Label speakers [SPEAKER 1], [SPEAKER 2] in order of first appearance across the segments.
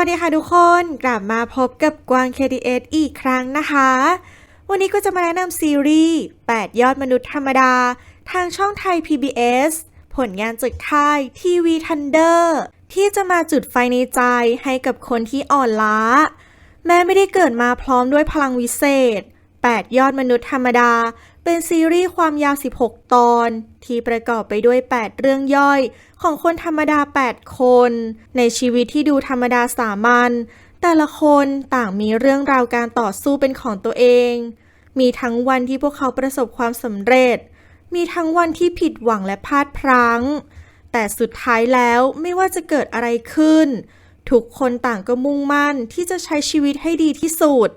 [SPEAKER 1] วัสดีค่ะทุกคนกลับมาพบกับกวาง KDS อีกครั้งนะคะวันนี้ก็จะมาแนะนำซีรีส์8ยอดมนุษย์ธรรมดาทางช่องไทย PBS ผลงานจากค่ายทีวีทันเดอร์ที่จะมาจุดไฟในใจให้กับคนที่อ่อนล้าแม้ไม่ได้เกิดมาพร้อมด้วยพลังวิเศษ8ยอดมนุษย์ธรรมดาเป็นซีรีส์ความยาว16ตอนที่ประกอบไปด้วย8เรื่องย่อยของคนธรรมดา8คนในชีวิตที่ดูธรรมดาสามัญแต่ละคนต่างมีเรื่องราวการต่อสู้เป็นของตัวเองมีทั้งวันที่พวกเขาประสบความสำเร็จมีทั้งวันที่ผิดหวังและพลาดพลั้งแต่สุดท้ายแล้วไม่ว่าจะเกิดอะไรขึ้นทุกคนต่างก็มุ่งมั่นที่จะใช้ชีวิตให้ดีที่สุด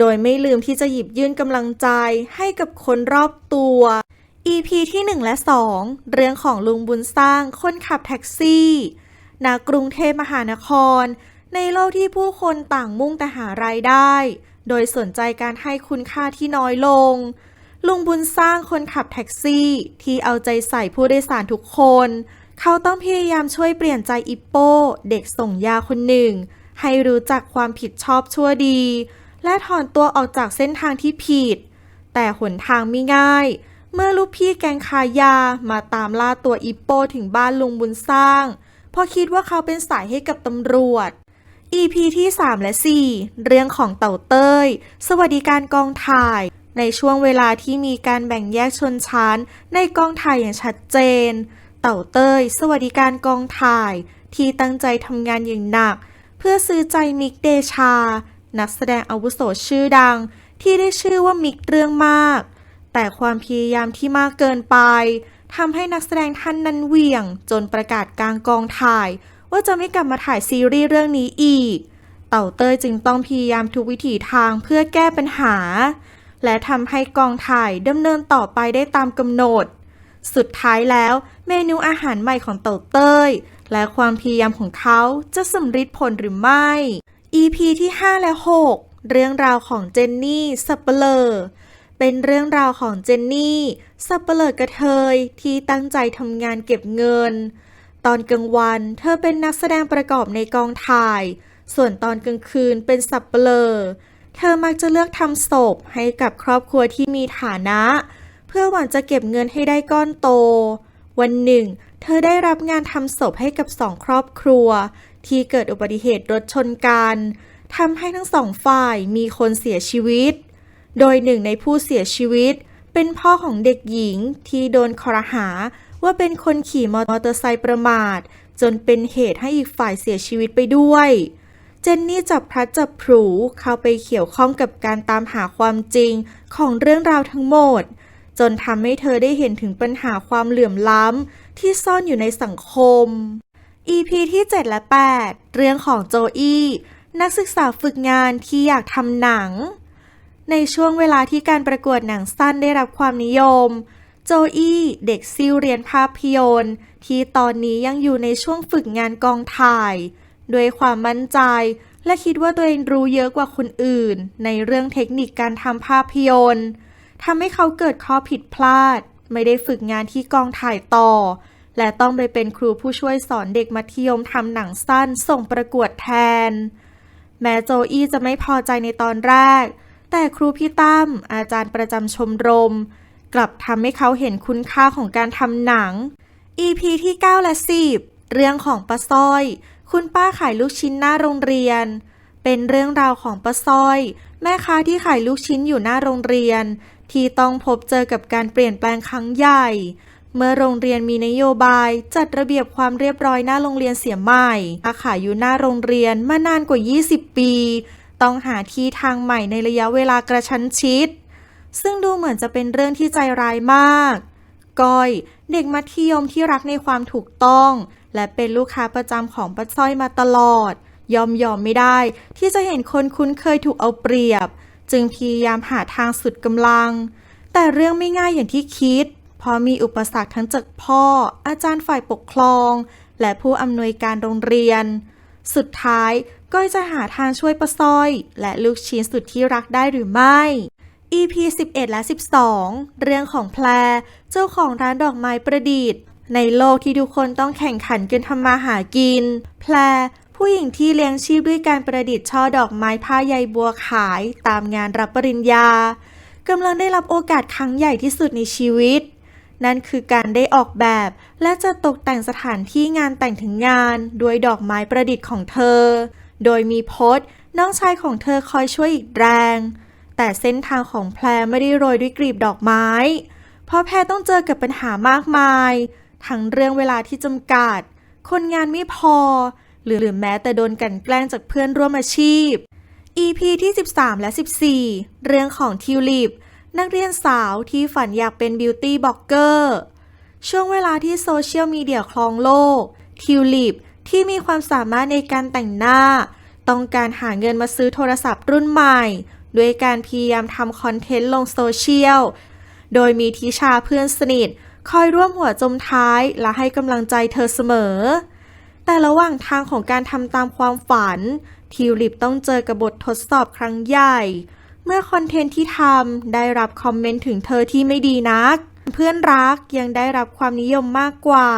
[SPEAKER 1] โดยไม่ลืมที่จะหยิบยื่นกำลังใจให้กับคนรอบตัว EP ที่1และ2เรื่องของลุงบุญสร้างคนขับแท็กซี่ณกรุงเทพมหานครในโลกที่ผู้คนต่างมุ่งแต่หารายได้โดยสนใจการให้คุณค่าที่น้อยลงลุงบุญสร้างคนขับแท็กซี่ที่เอาใจใส่ผู้โดยสารทุกคนเขาต้องพยายามช่วยเปลี่ยนใจอิปโป้เด็กส่งยาคนหนึ่งให้รู้จักความผิดชอบชั่วดีและถอนตัวออกจากเส้นทางที่ผิดแต่หนทางไม่ง่ายเมื่อลูกพี่แก๊งค้ายามาตามล่าตัวอิปโป้ถึงบ้านลุงบุญสร้างเพราะคิดว่าเขาเป็นสายให้กับตำรวจ EP ที่3และ4เรื่องของเต่าเต้ยสวัสดิการกองถ่ายในช่วงเวลาที่มีการแบ่งแยกชนชั้นในกองถ่ายอย่างชัดเจนเต่าเต้ยสวัสดิการกองถ่ายที่ตั้งใจทำงานอย่างหนักเพื่อซื้อใจมิกเดชานักแสดงอาวุโสชื่อดังที่ได้ชื่อว่ามิกเรื่องมากแต่ความพยายามที่มากเกินไปทำให้นักแสดงท่านนั้นเหวี่ยงจนประกาศกลางกองถ่ายว่าจะไม่กลับมาถ่ายซีรีส์เรื่องนี้อีกเต่าเต้ยจึงต้องพยายามทุกวิถีทางเพื่อแก้ปัญหาและทำให้กองถ่ายดำเนินต่อไปได้ตามกำหนดสุดท้ายแล้วเมนูอาหารใหม่ของเต่าเต้ยและความพยายามของเขาจะสำเร็จผลหรือไม่ EP ที่5และ6เรื่องราวของเจนนี่สับเปลอเป็นเรื่องราวของเจนนี่สับเปลอกระเทยที่ตั้งใจทำงานเก็บเงินตอนกลางวันเธอเป็นนักแสดงประกอบในกองถ่ายส่วนตอนกลางคืนเป็นสับเปลอเธอมักจะเลือกทำศพให้กับครอบครัวที่มีฐานะเพื่อหวังจะเก็บเงินให้ได้ก้อนโตวันหนึ่งเธอได้รับงานทำศพให้กับ2ครอบครัวที่เกิดอุบัติเหตุรถชนกันทำให้ทั้ง2ฝ่ายมีคนเสียชีวิตโดยหนึ่งในผู้เสียชีวิตเป็นพ่อของเด็กหญิงที่โดนครหาว่าเป็นคนขี่มอเตอร์ไซค์ประมาทจนเป็นเหตุให้อีกฝ่ายเสียชีวิตไปด้วยเจนนี่จับพลัดจับผลูเข้าไปเกี่ยวข้องกับการตามหาความจริงของเรื่องราวทั้งหมดจนทำให้เธอได้เห็นถึงปัญหาความเหลื่อมล้ำที่ซ่อนอยู่ในสังคม EP ที่7และ8เรื่องของโจอี้นักศึกษาฝึกงานที่อยากทำหนังในช่วงเวลาที่การประกวดหนังสั้นได้รับความนิยมโจอี้เด็กซิ่วเรียนภาพยนตร์ที่ตอนนี้ยังอยู่ในช่วงฝึกงานกองถ่ายด้วยความมั่นใจและคิดว่าตัวเองรู้เยอะกว่าคนอื่นในเรื่องเทคนิคการทำภาพยนตร์ทำให้เขาเกิดข้อผิดพลาดไม่ได้ฝึกงานที่กองถ่ายต่อและต้องไปเป็นครูผู้ช่วยสอนเด็กมัธยมทำหนังสั้นส่งประกวดแทนแม้โจอี้จะไม่พอใจในตอนแรกแต่ครูพี่ตั้มอาจารย์ประจำชมรมกลับทำให้เขาเห็นคุณค่าของการทำหนัง EP ที่9และ10เรื่องของป้าสร้อยคุณป้าขายลูกชิ้นหน้าโรงเรียนเป็นเรื่องราวของป้าสร้อยแม่ค้าที่ขายลูกชิ้นอยู่หน้าโรงเรียนที่ต้องพบเจอกับการเปลี่ยนแปลงครั้งใหญ่เมื่อโรงเรียนมีนโยบายจัดระเบียบความเรียบร้อยหน้าโรงเรียนเสียใหม่ค้าขายอยู่หน้าโรงเรียนมานานกว่า20ปีต้องหาที่ทางใหม่ในระยะเวลากระชั้นชิดซึ่งดูเหมือนจะเป็นเรื่องที่ใจร้ายมากก้อยเด็กมัธยมที่รักในความถูกต้องและเป็นลูกค้าประจำของป้าสร้อยมาตลอดยอมไม่ได้ที่จะเห็นคนคุ้นเคยถูกเอาเปรียบจึงพยายามหาทางสุดกำลังแต่เรื่องไม่ง่ายอย่างที่คิดเพราะมีอุปสรรคทั้งจากพ่ออาจารย์ฝ่ายปกครองและผู้อำนวยการโรงเรียนสุดท้ายก้อยจะหาทางช่วยป้าสร้อยและลูกชิ้นสุดที่รักได้หรือไม่ EP 11และ12เรื่องของแพรเจ้าของร้านดอกไม้ประดิษฐ์ในโลกที่ทุกคนต้องแข่งขันกันทำมาหากินแพร ผู้หญิงที่เลี้ยงชีพด้วยการประดิษฐ์ช่อดอกไม้ผ้าใยบัวขายตามงานรับปริญญากำลังได้รับโอกาสครั้งใหญ่ที่สุดในชีวิตนั่นคือการได้ออกแบบและจะตกแต่งสถานที่งานแต่งถึงงานด้วยดอกไม้ประดิษฐ์ของเธอโดยมีพจน์น้องชายของเธอคอยช่วยอีกแรงแต่เส้นทางของแพรไม่ได้โรยด้วยกลีบดอกไม้เพราะแพรต้องเจอกับปัญหามากมายทั้งเรื่องเวลาที่จำกัดคนงานไม่พอหรือแม้แต่โดนกลั่นแกล้งจากเพื่อนร่วมอาชีพ EP ที่ 13 และ 14 เรื่องของทิวลิปนักเรียนสาวที่ฝันอยากเป็นบิวตี้บล็อกเกอร์ช่วงเวลาที่โซเชียลมีเดียครองโลกทิวลิปที่มีความสามารถในการแต่งหน้าต้องการหาเงินมาซื้อโทรศัพท์รุ่นใหม่ด้วยการพยายามทำคอนเทนต์ลงโซเชียลโดยมีทิชาเพื่อนสนิทคอยร่วมหัวจมท้ายและให้กำลังใจเธอเสมอแต่ระหว่างทางของการทำตามความฝันทิวลิปต้องเจอกับบททดสอบครั้งใหญ่เมื่อคอนเทนต์ที่ทำได้รับคอมเมนต์ถึงเธอที่ไม่ดีนักเพื่อนรักยังได้รับความนิยมมากกว่า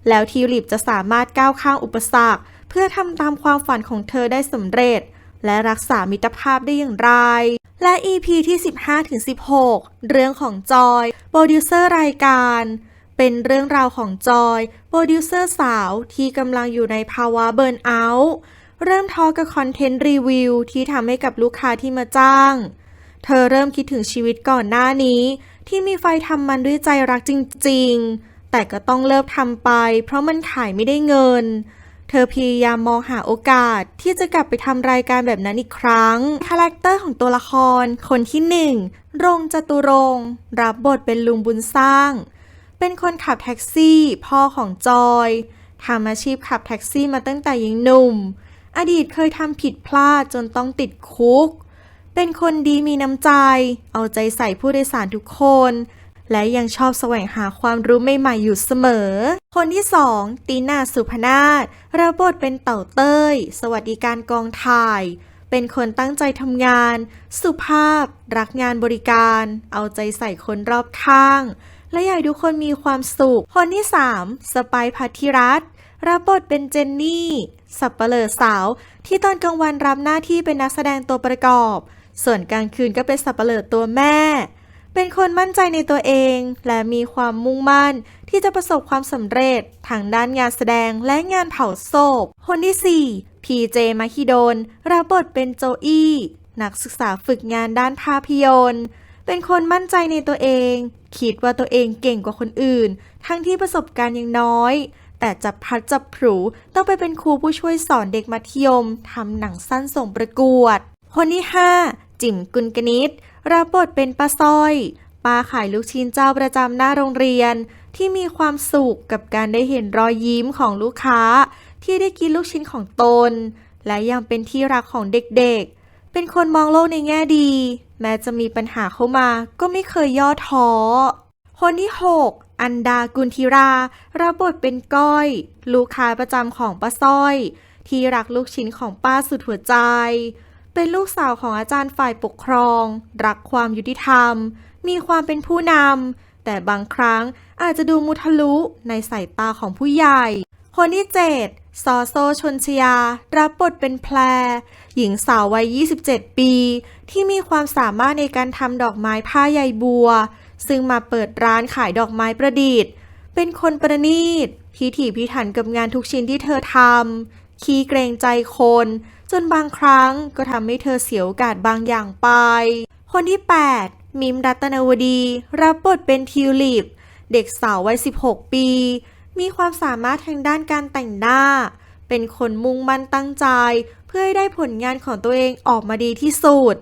[SPEAKER 1] แล้วทิวลิปจะสามารถก้าวข้ามอุปสรรคเพื่อทำตามความฝันของเธอได้สำเร็จและรักษามิตรภาพได้อย่างไรและ EP ที่ 15-16 เรื่องของจอยโปรดิวเซอร์รายการเป็นเรื่องราวของจอยโปรดิวเซอร์สาวที่กำลังอยู่ในภาวะเบิร์นเอาท์เริ่มท้อกับคอนเทนต์รีวิวที่ทำให้กับลูกค้าที่มาจ้างเธอเริ่มคิดถึงชีวิตก่อนหน้านี้ที่มีไฟทำมันด้วยใจรักจริงๆแต่ก็ต้องเลิกทำไปเพราะมันขายไม่ได้เงินเธอพยายามมองหาโอกาสที่จะกลับไปทำรายการแบบนั้นอีกครั้งคาแรคเตอร์ของตัวละครคนที่1รงค์จตุรงค์รับบทเป็นลุงบุญสร้างเป็นคนขับแท็กซี่พ่อของจอยทำอาชีพขับแท็กซี่มาตั้งแต่ยังหนุ่มอดีตเคยทำผิดพลาดจนต้องติดคุกเป็นคนดีมีน้ำใจเอาใจใส่ผู้โดยสารทุกคนและยังชอบแสวงหาความรู้ใหม่ๆอยู่เสมอคนที่2ตีน่าสุพนาถรับบทเป็นเต่าเต้ยสวัสดิการกองถ่ายเป็นคนตั้งใจทำงานสุภาพรักงานบริการเอาใจใส่คนรอบข้างและอยากให้ทุกคนมีความสุขคนที่3สไปซ์ ภัทธิรัตน์รับบทเป็นเจนนี่สับเปลือสาวที่ตอนกลางวันรับหน้าที่เป็นนักแสดงตัวประกอบส่วนกลางคืนก็เป็นสับเปลือตัวแม่เป็นคนมั่นใจในตัวเองและมีความมุ่งมั่นที่จะประสบความสำเร็จทางด้านงานแสดงและงานเผาศพคนที่4พีเจมหิดลรับบทเป็นโจอี้นักศึกษาฝึกงานด้านภาพยนตร์เป็นคนมั่นใจในตัวเองคิดว่าตัวเองเก่งกว่าคนอื่นทั้งที่ประสบการณ์ยังน้อยแต่จับพลัดจับผลูต้องไปเป็นครูผู้ช่วยสอนเด็กมัธยมทำหนังสั้นส่งประกวดคนที่5จิ๋มกุลกนิษฐ์รับบทเป็นป้าสร้อยป้าขายลูกชิ้นเจ้าประจำหน้าโรงเรียนที่มีความสุขกับการได้เห็นรอยยิ้มของลูกค้าที่ได้กินลูกชิ้นของตนและยังเป็นที่รักของเด็กๆเป็นคนมองโลกในแง่ดีแม้จะมีปัญหาเข้ามาก็ไม่เคยย่อท้อคนที่6อันดากุลธิรารับบทเป็นก้อยลูกค้าประจำของป้าสร้อยที่รักลูกชิ้นของป้าสุดหัวใจเป็นลูกสาวของอาจารย์ฝ่ายปกครองรักความยุติธรรมมีความเป็นผู้นำแต่บางครั้งอาจจะดูมุทะลุในสายตาของผู้ใหญ่คนที่7ซอโซชนชยารับบทเป็นแพรหญิงสาววัย27 ปีที่มีความสามารถในการทำดอกไม้ผ้าใยบัวซึ่งมาเปิดร้านขายดอกไม้ประดิษฐ์เป็นคนประณีตพิถีพิถันกับงานทุกชิ้นที่เธอทำขี้เกรงใจคนจนบางครั้งก็ทำให้เธอเสียโอกาสบางอย่างไปคนที่8มิมรัตนวดีรับบทเป็นทิวลิปเด็กสาววัย16 ปีมีความสามารถทางด้านการแต่งหน้าเป็นคนมุ่งมั่นตั้งใจเพื่อให้ได้ผลงานของตัวเองออกมาดีที่สุด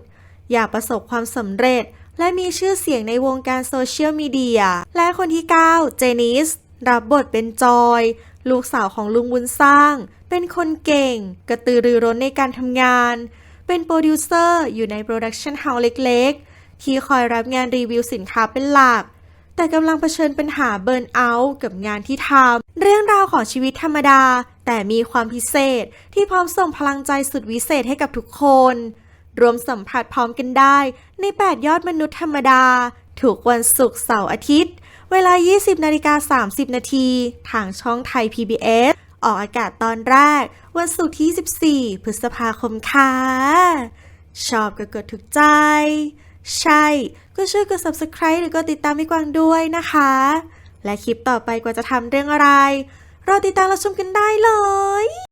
[SPEAKER 1] อยากประสบความสำเร็จและมีชื่อเสียงในวงการโซเชียลมีเดียและคนที่9เจนิสรับบทเป็นจอยลูกสาวของลุงบุญสร้างเป็นคนเก่งกระตือรือร้นในการทำงานเป็นโปรดิวเซอร์อยู่ในโปรดักชันเฮาส์เล็กๆที่คอยรับงานรีวิวสินค้าเป็นหลักแต่กำลังเผชิญปัญหาเบิร์นเอาท์กับงานที่ทำเรื่องราวของชีวิตธรรมดาแต่มีความพิเศษที่พร้อมส่งพลังใจสุดวิเศษให้กับทุกคนรวมสัมผัสพร้อมกันได้ใน8ยอดมนุษย์ธรรมดาทุกวันศุกร์เสาร์อาทิตย์เวลา 20:30 นาทีทางช่องไทย PBS ออกอากาศตอนแรกวันศุกร์ที่ 14 พฤษภาคมค่ะ ชอบก็กดถูกใจ ใช่ ก็ช่วยกด subscribe หรือกดติดตามให้กวางด้วยนะคะ และคลิปต่อไปกว่าจะทำเรื่องอะไร รอติดตามรับชมกันได้เลย